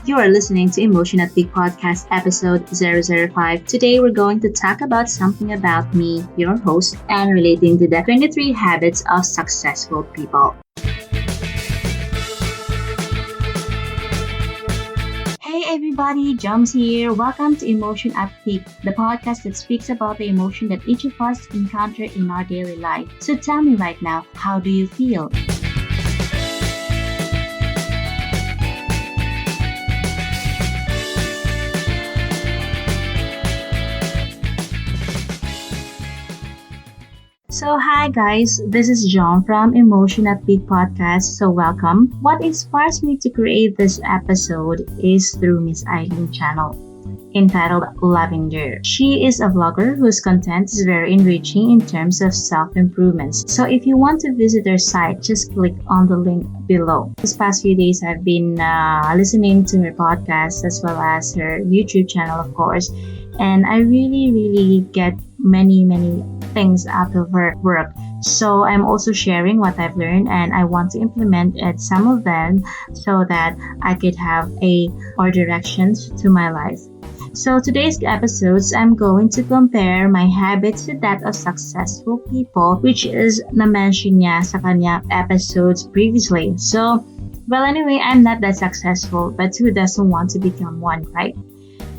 You are listening to Emotion at Peak Podcast episode 005. Today we're going to talk about something about me, your host, and relating to the 23 habits of successful people. Hey everybody, Joms here. Welcome to Emotion at Peak, the podcast that speaks about the emotion that each of us encounter in our daily life. So tell me right now, how do you feel? So hi guys, this is John from Emotion at Peak Podcast. So welcome. What inspires me to create this episode is through Miss Aileen Channel, entitled Lavendier. She is a vlogger whose content is very enriching in terms of self-improvements. So if you want to visit her site, just click on the link below. These past few days, I've been listening to her podcast as well as her YouTube channel, of course. And I really get many things out of her work. So I'm also sharing what I've learned and I want to implement some of them so that I could have more directions to my life. So today's episodes, I'm going to compare my habits to that of successful people, which is na-mention niya sa kanyang episodes previously. So, well anyway, I'm not that successful, but who doesn't want to become one, right?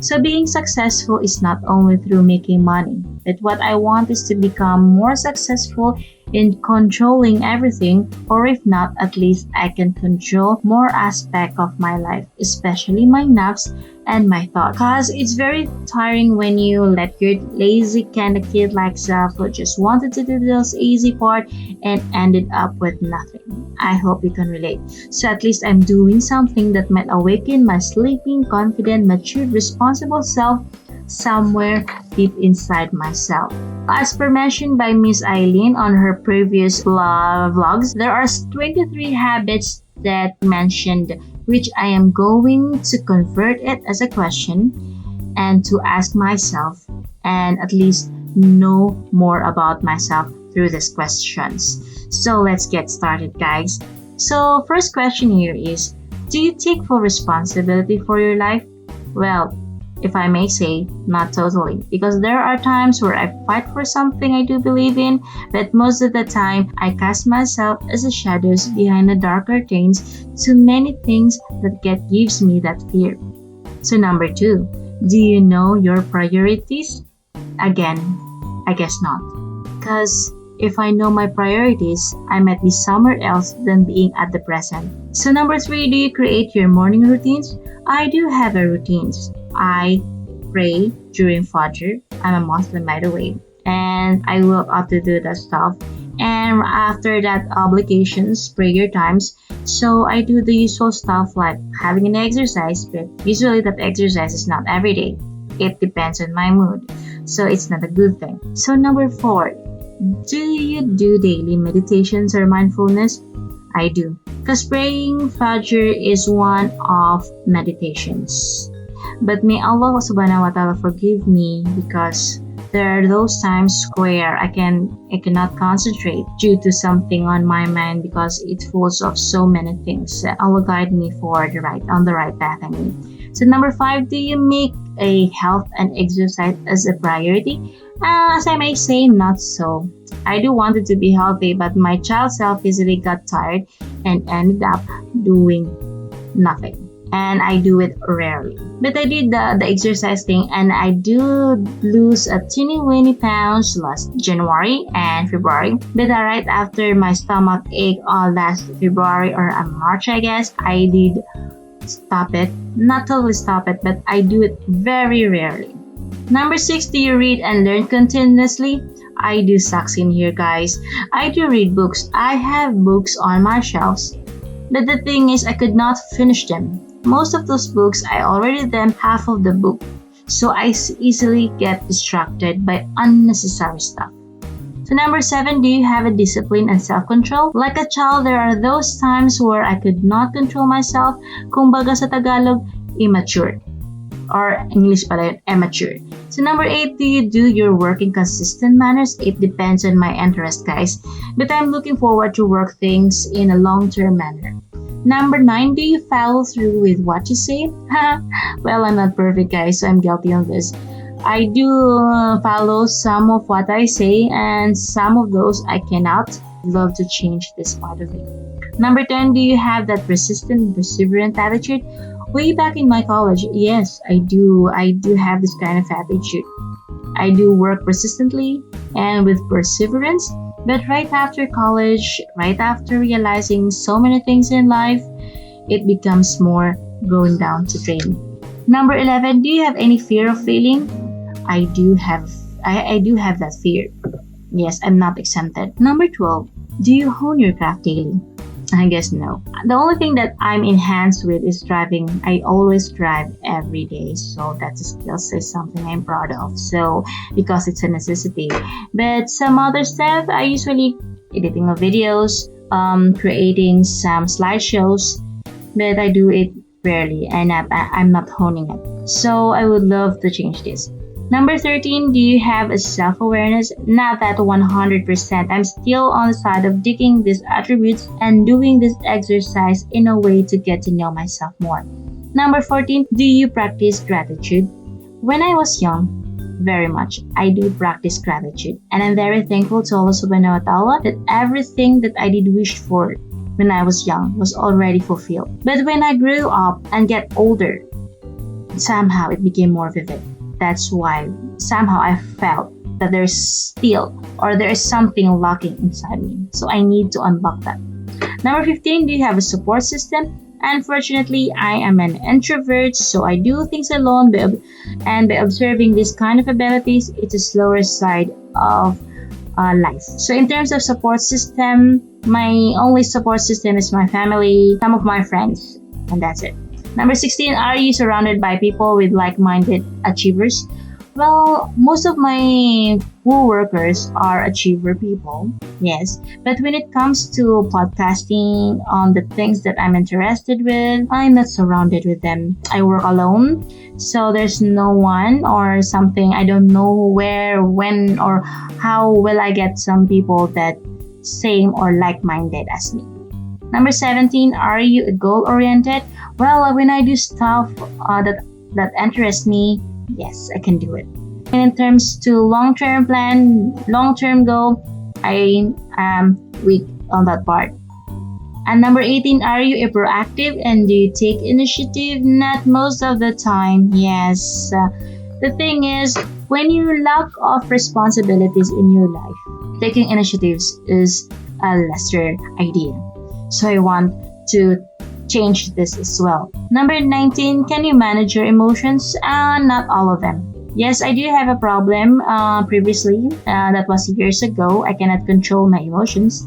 So being successful is not only through making money, but what I want is to become more successful in controlling everything, or if not, at least I can control more aspect of my life, especially my nerves and my thoughts. Because it's very tiring when you let your lazy kind of kid like self who just wanted to do this easy part and ended up with nothing. I hope you can relate. So at least I'm doing something that might awaken my sleeping, confident, matured, responsible self somewhere deep inside myself. As per mentioned by Miss Aileen on her previous vlogs, there are 23 habits that mentioned, which I am going to convert it as a question and to ask myself and at least know more about myself through these questions. So let's get started, guys. So first question here is, do you take full responsibility for your life? Well, if I may say, not totally, because there are times where I fight for something I do believe in, but most of the time I cast myself as the shadows behind the dark curtains to many things that gives me that fear. So number 2, do you know your priorities? Again, I guess not. Because if I know my priorities, I might be somewhere else than being at the present. So number 3, do you create your morning routines? I do have a routines. I pray during Fajr. I'm a Muslim, by the way, and I woke up to do that stuff. And after that, obligations, prayer times. So I do the usual stuff like having an exercise, but usually that exercise is not every day. It depends on my mood, so it's not a good thing. So number 4, do you do daily meditations or mindfulness? I do, because praying Fajr is one of meditations. But may Allah subhanahu wa ta'ala forgive me because there are those times where I cannot concentrate due to something on my mind because it's full of so many things. Allah guide me on the right path. So number 5, do you make a health and exercise as a priority? As I may say, not so. I do wanted to be healthy, but my child self easily got tired and ended up doing nothing. And I do it rarely. But I did the exercise thing and I do lose a teeny pounds last January and February. But right after my stomach ache last February or March, I guess, I did stop it. Not totally stop it, but I do it very rarely. Number 6, do you read and learn continuously? I do sucks in here, guys. I do read books. I have books on my shelves. But the thing is, I could not finish them. Most of those books, I already read half of the book, so I easily get distracted by unnecessary stuff. So number 7, do you have a discipline and self-control? Like a child, there are those times where I could not control myself, kumbaga sa Tagalog, immature. Or English pala yun, immature. So number 8, do you do your work in consistent manners? It depends on my interest, guys. But I'm looking forward to work things in a long-term manner. Number 9, do you follow through with what you say? Well, I'm not perfect, guys, so I'm guilty on this. I do follow some of what I say, and some of those I cannot. Love to change this part of me. Number 10, do you have that persistent, perseverant attitude? Way back in my college, yes, I do. I do have this kind of attitude. I do work persistently and with perseverance, but right after college, right after realizing so many things in life, it becomes more going down to drain. Number 11, do you have any fear of failing? I do have I do have that fear. Yes, I'm not exempted. Number 12, do you hone your craft daily? I guess no. The only thing that I'm enhanced with is driving. I always drive every day, so that's a skill is something I'm proud of. So because it's a necessity. But some other stuff, I usually editing of videos, creating some slideshows, but I do it rarely, and I'm not honing it. So I would love to change this. Number 13, do you have a self-awareness? Not that 100%. I'm still on the side of digging these attributes and doing this exercise in a way to get to know myself more. Number 14, do you practice gratitude? When I was young, very much, I do practice gratitude. And I'm very thankful to Allah subhanahu wa ta'ala that everything that I did wish for when I was young was already fulfilled. But when I grew up and get older, somehow it became more vivid. That's why somehow I felt that there's still or there is something lacking inside me. So I need to unlock that. Number 15, do you have a support system? Unfortunately, I am an introvert, so I do things alone. And by observing this kind of abilities, it's a slower side of life. So in terms of support system, my only support system is my family, some of my friends, and that's it. Number 16, are you surrounded by people with like-minded achievers? Well, most of my co-workers are achiever people, yes. But when it comes to podcasting, on the things that I'm interested with, I'm not surrounded with them. I work alone, so there's no one or something. I don't know where, when, or how will I get some people that same or like-minded as me. Number 17, are you goal-oriented? Well, when I do stuff that interests me, yes, I can do it. And in terms to long-term plan, long-term goal, I am weak on that part. And number 18, are you proactive and do you take initiative? Not most of the time, yes. The thing is, when you lack of responsibilities in your life, taking initiatives is a lesser idea. So I want to change this as well. Number 19, can you manage your emotions? Not all of them. Yes, I do have a problem previously. That was years ago. I cannot control my emotions.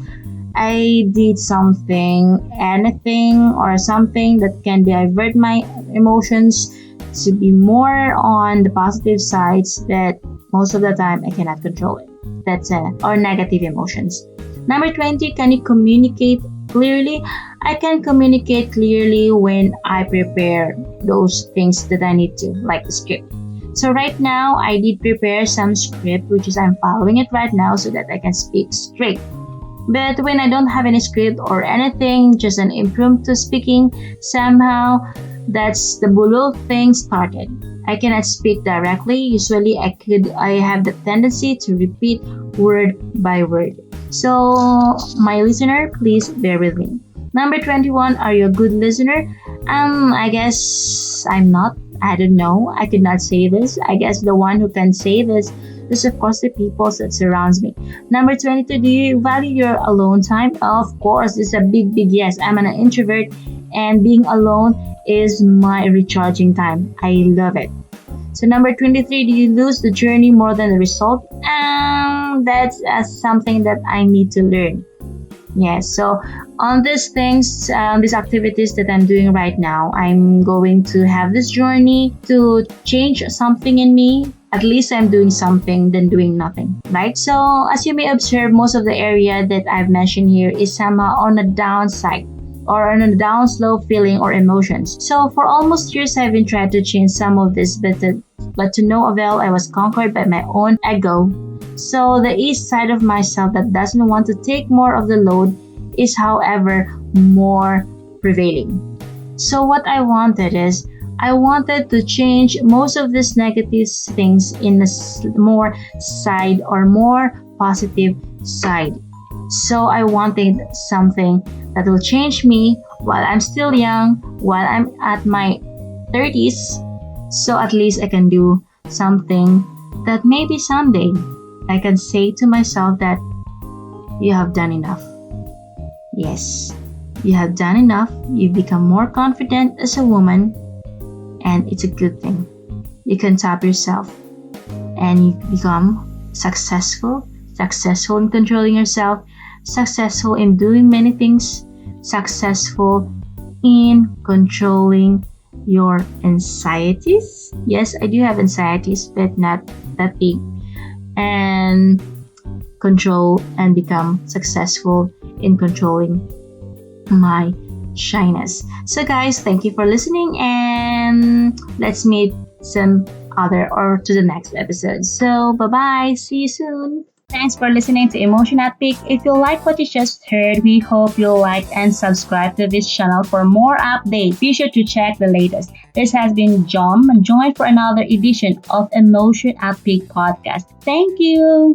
I did something, anything or something that can divert my emotions to be more on the positive sides, but most of the time I cannot control it. That's or negative emotions. Number 20, can you communicate clearly? I can communicate clearly when I prepare those things that I need to, like the script. So right now, I did prepare some script, which is I'm following it right now so that I can speak straight. But when I don't have any script or anything, just an impromptu speaking, somehow that's the bulol thing started. I cannot speak directly. Usually, I have the tendency to repeat word by word. So, my listener, please bear with me. Number 21, are you a good listener? I guess I'm not. I don't know. I could not say this. I guess the one who can say this is, of course, the people that surrounds me. Number 22, do you value your alone time? Of course, it's a big yes. I'm an introvert, and being alone is my recharging time. I love it. So number 23, do you lose the journey more than the result? That's something that I need to learn. Yes, so on these things, these activities that I'm doing right now, I'm going to have this journey to change something in me. At least I'm doing something than doing nothing, right? So as you may observe, most of the area that I've mentioned here is somehow on the downside or on a down slow feeling or emotions. So for almost years, I've been trying to change some of this, but to no avail. I was conquered by my own ego. So the east side of myself that doesn't want to take more of the load is, however, more prevailing. So what I wanted is I wanted to change most of these negative things in a more side or more positive side. So I wanted something that will change me while I'm still young, while I'm at my 30s. So at least I can do something that maybe someday I can say to myself that you have done enough. Yes, you have done enough. You've become more confident as a woman, and it's a good thing. You can top yourself and you become successful in controlling yourself, successful in doing many things, successful in controlling your anxieties. Yes, I do have anxieties, but not that big. And control and become successful in controlling my shyness. So guys, thank you for listening, and let's meet some other or to the next episode. So bye bye, see you soon. Thanks for listening to Emotion at Peak. If you like what you just heard, we hope you'll like and subscribe to this channel for more updates. Be sure to check the latest. This has been John. Join for another edition of Emotion at Peak podcast. Thank you.